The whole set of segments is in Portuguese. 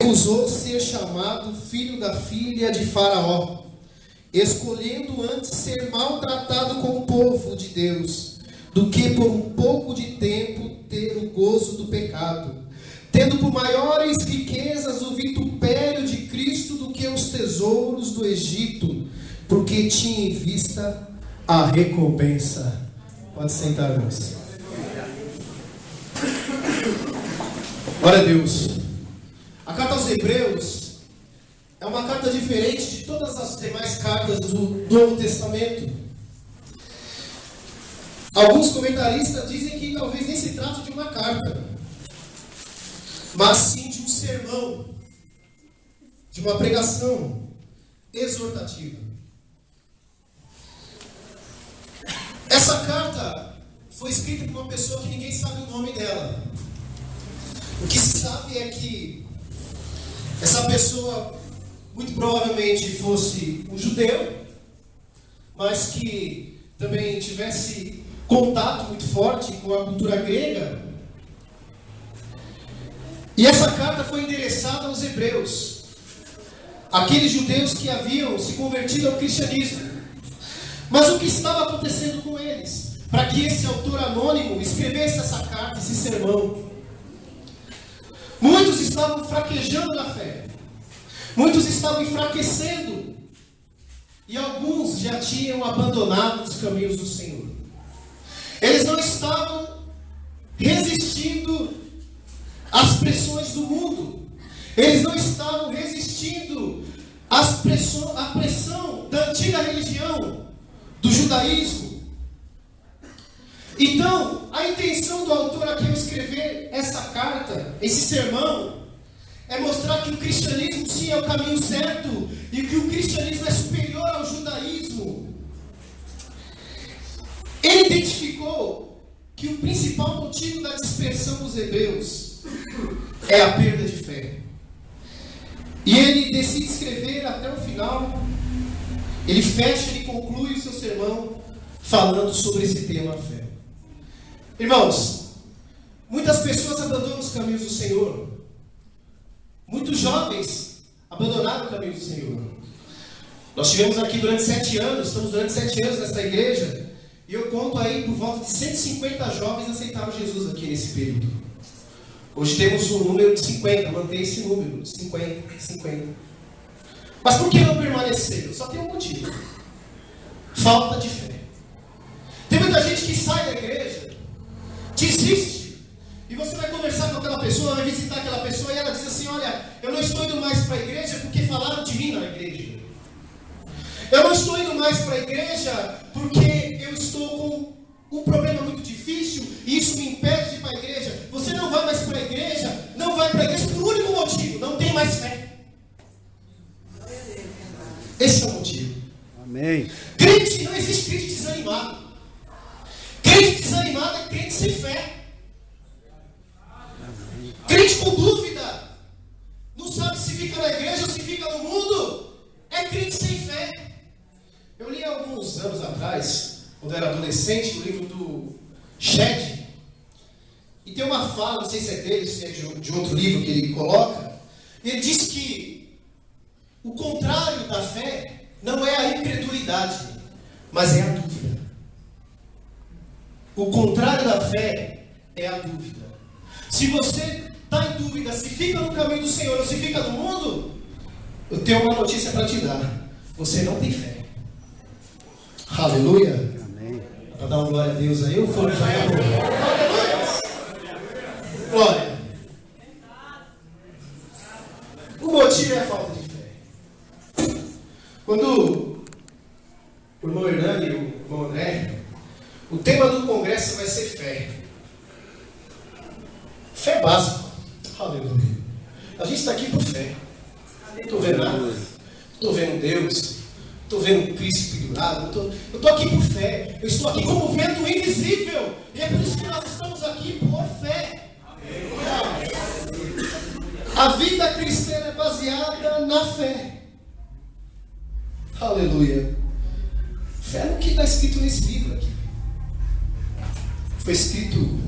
recusou ser chamado filho da filha de Faraó, escolhendo antes ser maltratado com o povo de Deus, do que por um pouco de tempo ter o gozo do pecado, tendo por maiores riquezas o vitupério de Cristo do que os tesouros do Egito, porque tinha em vista a recompensa. Pode sentar, irmãos. Glória a Deus. A carta aos Hebreus é uma carta diferente de todas as demais cartas do Novo Testamento. Alguns comentaristas dizem que talvez nem se trate de uma carta, mas sim de um sermão, de uma pregação exortativa. Essa carta foi escrita por uma pessoa que ninguém sabe o nome dela. O que se sabe é que essa pessoa muito provavelmente fosse um judeu, mas que também tivesse contato muito forte com a cultura grega. E essa carta foi endereçada aos hebreus, aqueles judeus que haviam se convertido ao cristianismo. Mas o que estava acontecendo com eles, para que esse autor anônimo escrevesse essa carta, esse sermão? Muitos estavam fraquejando na fé, muitos estavam enfraquecendo, e alguns já tinham abandonado os caminhos do Senhor. Eles não estavam resistindo às pressões do mundo, eles não estavam resistindo à pressão da antiga religião, do judaísmo. Então, a intenção do autor aqui ao escrever essa carta, esse sermão, é mostrar que o cristianismo sim é o caminho certo e que o cristianismo é superior ao judaísmo. Ele identificou que o principal motivo da dispersão dos hebreus é a perda de fé. E ele decide escrever até o final. Ele fecha e conclui o seu sermão falando sobre esse tema, a fé. Irmãos, muitas pessoas abandonam os caminhos do Senhor. Muitos jovens abandonaram o caminho do Senhor. Nós tivemos aqui durante 7 anos, estamos durante 7 anos nesta igreja, e eu conto aí por volta de 150 jovens aceitaram Jesus aqui nesse período. Hoje temos um número de 50, mantém esse número, 50. Mas por que não permaneceram? Só tem um motivo: falta de fé. Tem muita gente que sai da igreja, desiste, e você vai conversar com aquela pessoa, vai visitar aquela pessoa, e ela diz assim: olha, eu não estou indo mais para a igreja porque falaram de mim na igreja. Eu não estou indo mais para a igreja porque eu estou com um problema muito difícil e isso me impede de ir para a igreja. Você não vai mais para a igreja, não vai para a igreja por um único motivo: não tem mais fé. Esse é o motivo. Amém. Crente, não existe crente desanimado. Crente desanimado é crente sem fé. Crente com dúvida, não sabe se fica na igreja ou se fica no mundo, é crente sem fé. Eu li alguns anos atrás, quando eu era adolescente, o livro do Shed, e tem uma fala, não sei se é dele, se é de outro livro que ele coloca. Ele diz que o contrário da fé não é a incredulidade, mas é a dúvida. O contrário da fé é a dúvida. Se você está em dúvida se fica no caminho do Senhor ou se fica no mundo, eu tenho uma notícia para te dar: você não tem fé. Aleluia. Amém. Para dar uma glória a Deus aí, o fogo já é bom. Aleluia. Glória. O motivo é a falta de fé. Quando o irmão Hernani e o irmão André, o tema do congresso vai ser fé. Fé básica. Aleluia. A gente está aqui por fé. Não estou vendo nada. Estou vendo Deus. Estou vendo Cristo pendurado. Eu estou aqui por fé. Eu estou aqui como vendo o invisível. E é por isso que nós estamos aqui por fé. A vida cristã é baseada na fé. Aleluia. Fé no que está escrito nesse livro aqui. Foi escrito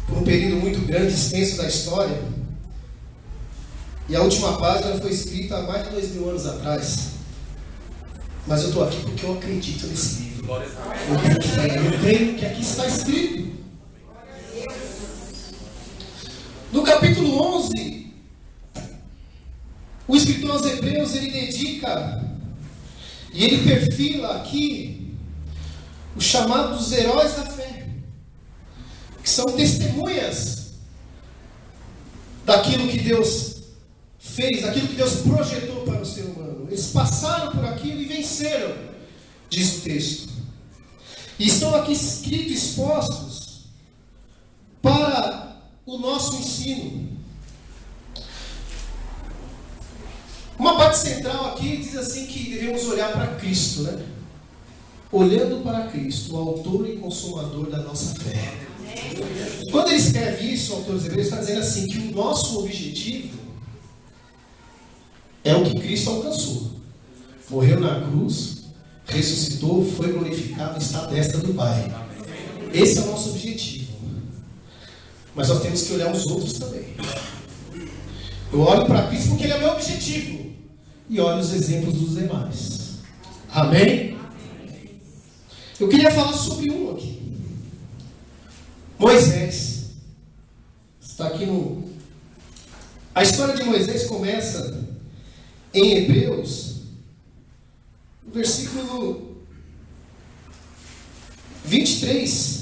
por um período muito grande, extenso da história. E a última página foi escrita há mais de 2000 anos atrás. Mas eu estou aqui porque eu acredito nesse livro. Eu creio que aqui está escrito. No capítulo 11, o escritor aos Hebreus, ele dedica e ele perfila aqui os chamados heróis da fé, que são testemunhas daquilo que Deus fez, daquilo que Deus projetou para o ser humano. Eles passaram por aquilo e venceram, diz o texto. E estão aqui escritos, expostos para o nosso ensino. Uma parte central aqui diz assim que devemos olhar para Cristo, né? Olhando para Cristo, o autor e consumador da nossa fé. Quando ele escreve isso, o autor dos Hebreus está dizendo assim, que o nosso objetivo é o que Cristo alcançou. Morreu na cruz, ressuscitou, foi glorificado, está à destra do Pai. Esse é o nosso objetivo. Mas nós temos que olhar os outros também. Eu olho para Cristo porque ele é o meu objetivo. E olho os exemplos dos demais. Amém? Eu queria falar sobre um aqui. Moisés. Está aqui no... A história de Moisés começa em Hebreus, no versículo 23.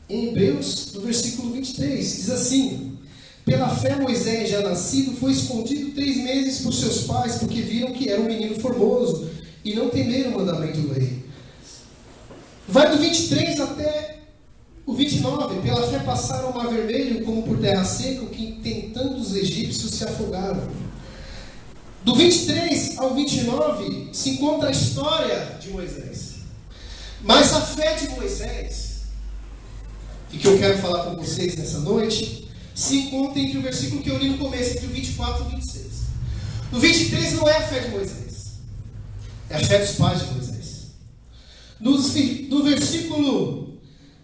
Em Hebreus, no versículo 23, diz assim: pela fé Moisés, já nascido, foi escondido 3 meses por seus pais, porque viram que era um menino formoso, e não temeram o mandamento do rei. Vai do 23 até o 29. Pela fé passaram o mar vermelho como por terra seca, que tentando os egípcios se afogaram. Do 23 ao 29 se encontra a história de Moisés. Mas a fé de Moisés, e que eu quero falar com vocês nessa noite, se encontra entre o versículo que eu li no começo, entre o 24 e o 26. No 23 não é a fé de Moisés, é a fé dos pais de Moisés. No versículo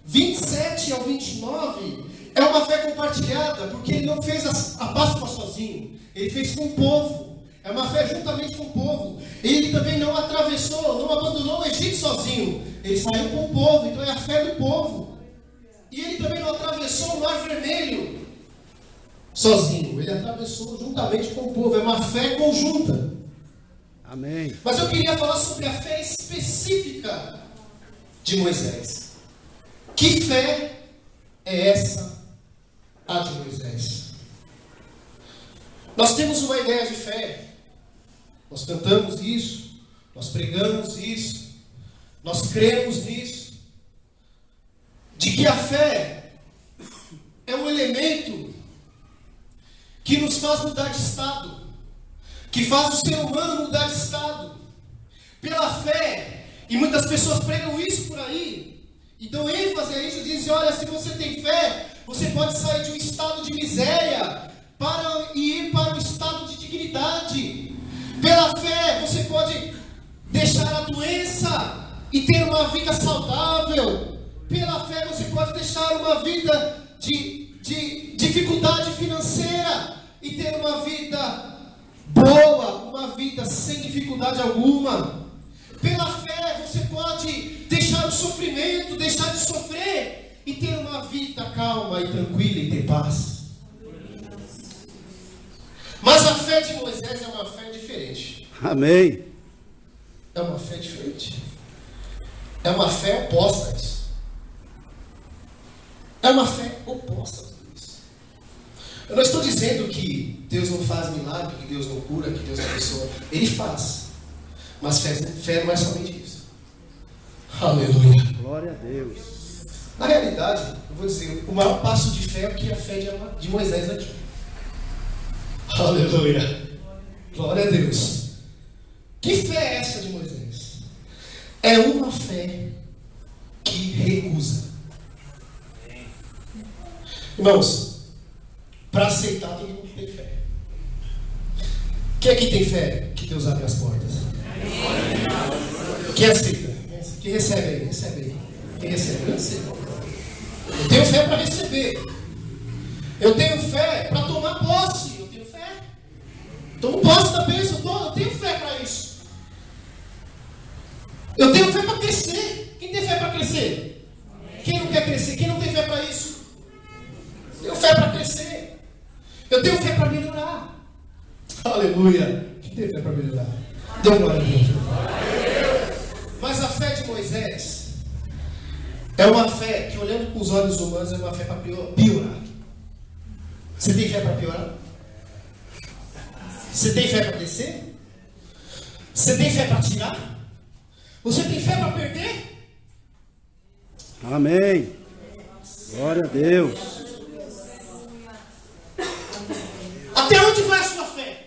27 ao 29 é uma fé compartilhada, porque ele não fez a Páscoa sozinho, ele fez com o povo. É uma fé juntamente com o povo. Ele também não atravessou, não abandonou o Egito sozinho. Ele saiu com o povo, então é a fé do povo. E ele também não atravessou o Mar Vermelho sozinho. Ele atravessou juntamente com o povo. É uma fé conjunta. Amém. Mas eu queria falar sobre a fé específica de Moisés. Que fé é essa, a de Moisés? Nós temos uma ideia de fé. Nós cantamos isso, nós pregamos isso, nós cremos nisso, de que a fé é um elemento que nos faz mudar de estado, que faz o ser humano mudar de estado. Pela fé, e muitas pessoas pregam isso por aí, e dão ênfase a isso, dizem, olha, se você tem fé, você pode sair de um estado de miséria e ir para um estado de dignidade. Pela fé, você pode deixar a doença e ter uma vida saudável. Pela fé, você pode deixar uma vida de dificuldade financeira e ter uma vida boa, uma vida sem dificuldade alguma. Pela fé, você pode deixar o sofrimento, deixar de sofrer e ter uma vida calma e tranquila e ter paz. Mas a fé de Moisés é uma fé diferente. Amém. É uma fé diferente. É uma fé oposta a isso. É uma fé oposta a tudo isso. Eu não estou dizendo que Deus não faz milagre, que Deus não cura, que Deus abençoa. Ele faz. Mas fé não é somente isso. Aleluia. Glória a Deus. Na realidade, eu vou dizer, o maior passo de fé é o que a fé de Moisés aqui. Aleluia. Glória a Deus. Que fé é essa de Moisés? É uma fé que recusa. Irmãos, para aceitar todo mundo tem fé. Quem aqui tem fé que Deus abre as portas? Quem aceita? Quem recebe aí? Recebe aí. Quem recebe? Eu recebo. Eu tenho fé para receber. Eu tenho fé para tomar posse. Eu Tomo posse da bênção, eu tenho fé para isso. Eu tenho fé para crescer. Quem tem fé para crescer? Quem não quer crescer? Quem não tem fé para isso? Eu tenho fé para crescer. Eu tenho fé para melhorar. Aleluia. Quem tem fé para melhorar? Dê glória a Deus. Mas a fé de Moisés é uma fé que, olhando com os olhos humanos, é uma fé para piorar. Você tem fé para piorar? Você tem fé para descer? Você tem fé para tirar? Você tem fé para perder? Amém. Glória a Deus. Até onde vai a sua fé?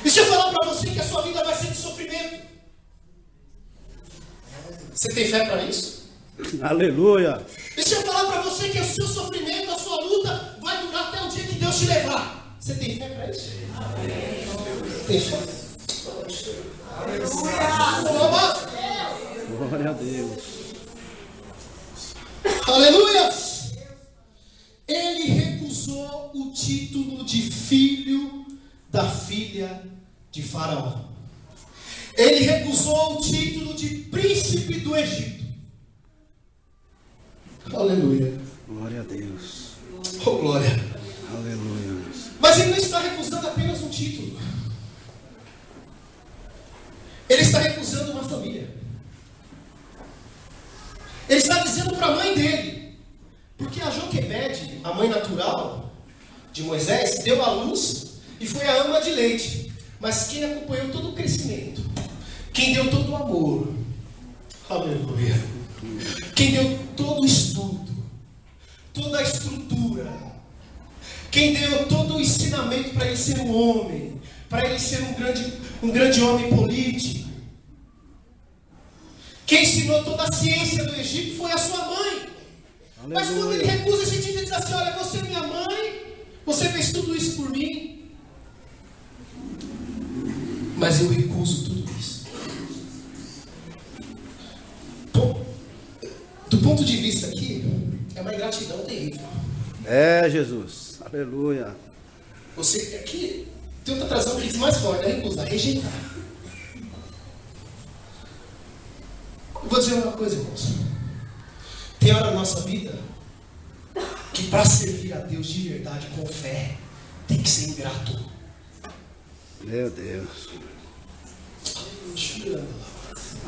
E se eu falar para você que a sua vida vai ser de sofrimento? Você tem fé para isso? Aleluia. E se eu falar para você que o seu sofrimento, a sua luta, vai durar até o dia que Deus te levar? Você tem fé para isso? Amém. Tem fé? Glória a Deus. Aleluia! Ele recusou o título de filho da filha de Faraó. Ele recusou o título de príncipe do Egito. Aleluia. Glória a Deus. Oh, glória. Aleluia. Mas ele não está recusando apenas um título. Ele está recusando uma família. Ele está dizendo para a mãe dele, porque a Joquebede, a mãe natural de Moisés, deu à luz e foi a ama de leite. Mas quem acompanhou todo o crescimento, quem deu todo o amor, aleluia, quem deu todo o estudo, toda a estrutura, quem deu todo o ensinamento para ele ser um homem, para ele ser um grande homem político, quem ensinou toda a ciência do Egito foi a sua mãe. Aleluia. Mas quando ele recusa esse título, ele diz assim: olha, você é minha mãe, você fez tudo isso por mim, mas eu recuso tudo isso. Bom, do ponto de vista aqui, é uma ingratidão terrível. É, Jesus. Aleluia. Você aqui tem outra tradução que diz mais forte, é recusar, rejeitar. Eu vou dizer uma coisa, irmãos. Tem hora na nossa vida que para servir a Deus de verdade, com fé, tem que ser ingrato. Meu Deus.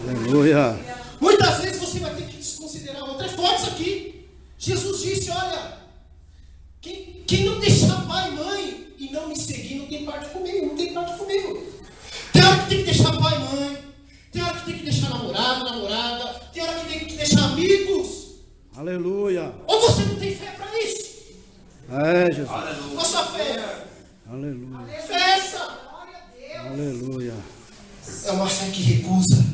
Aleluia. Muitas vezes você vai ter que desconsiderar outra. É forte isso aqui. Jesus disse: olha, quem não deixar pai e mãe e não me seguir, não tem parte comigo, não tem parte comigo. Tem hora que tem que deixar pai e mãe, tem hora que tem que deixar namorado, namorada, tem hora que tem que deixar amigos. Aleluia. Ou você não tem fé para isso? É, Jesus. Qual a sua fé? Aleluia. Fé é essa. Aleluia. É uma fé que recusa.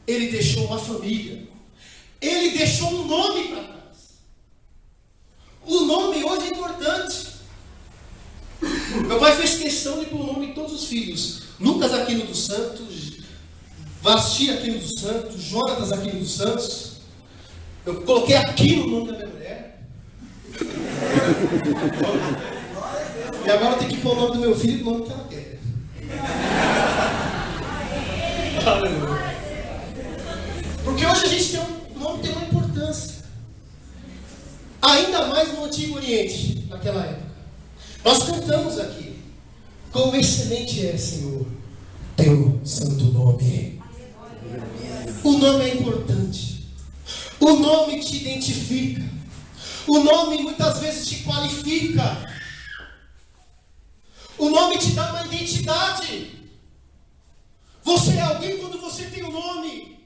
Ele deixou uma família. Ele deixou um nome para trás. O nome hoje é importante. Meu pai fez questão de pôr o nome de todos os filhos. Lucas Aquino dos Santos, Vasti Aquino dos Santos, Jonatas Aquino dos Santos. Eu coloquei Aquino no nome da minha mulher. E agora eu tenho que pôr o nome do meu filho e o nome que ela quer. Porque hoje a gente tem o nome tem uma importância. Ainda mais no Antigo Oriente, naquela época. Nós cantamos aqui: quão excelente é, Senhor, teu santo nome. O nome é importante. O nome te identifica. O nome muitas vezes te qualifica. O nome te dá uma identidade. Você é alguém quando você tem um nome.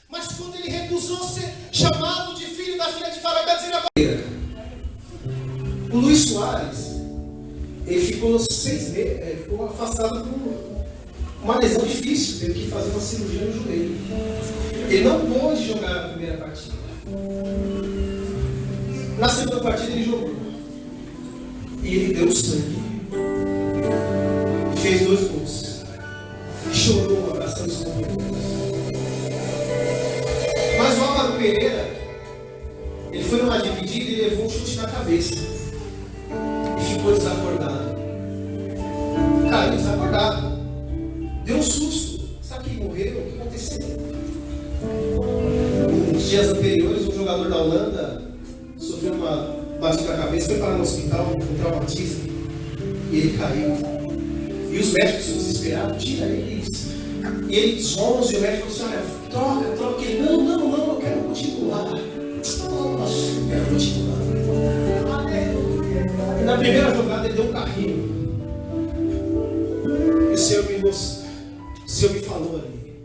Mas quando ele recusou ser chamado de filho da filha de Faraó, dizer agora. O Luiz Soares, ele ficou 6 meses, ficou afastado por uma lesão difícil, teve que fazer uma cirurgia no joelho. Ele não pôde jogar a primeira partida. Na segunda partida ele jogou. E ele deu sangue. Fez 2 gols. Chorou, abraçando os companheiros. Mas o Álvaro Pereira, ele foi numa dividida e levou um chute na cabeça. ficou desacordado. Caiu desacordado. Deu um susto. Sabe quem morreu? O que aconteceu? Nos dias anteriores, um jogador da Holanda sofreu uma batida na cabeça, foi parar no hospital com um traumatismo. E ele caiu. E os médicos desesperados, tira ele. E ele zonza, e o médico falou assim: olha, troca. Ele, não, eu quero continuar. Nossa, eu quero continuar. E na primeira jogada ele deu um carrinho. E o Senhor me falou ali: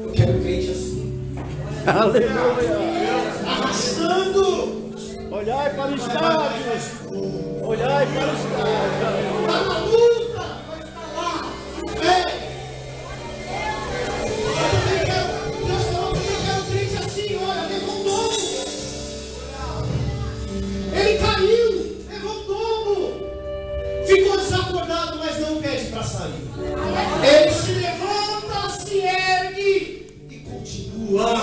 eu quero um crente assim. Aleluia. Arrastando. Olhai para os estádios. Olhai para os estádios. Está na luta. Vai estar lá. Fé. Deus falou que eu quero um crente assim. Olha, levantou. Ele caiu. Levantou. Ficou desacordado, mas não pede para sair. Ele se levanta, se ergue e continua.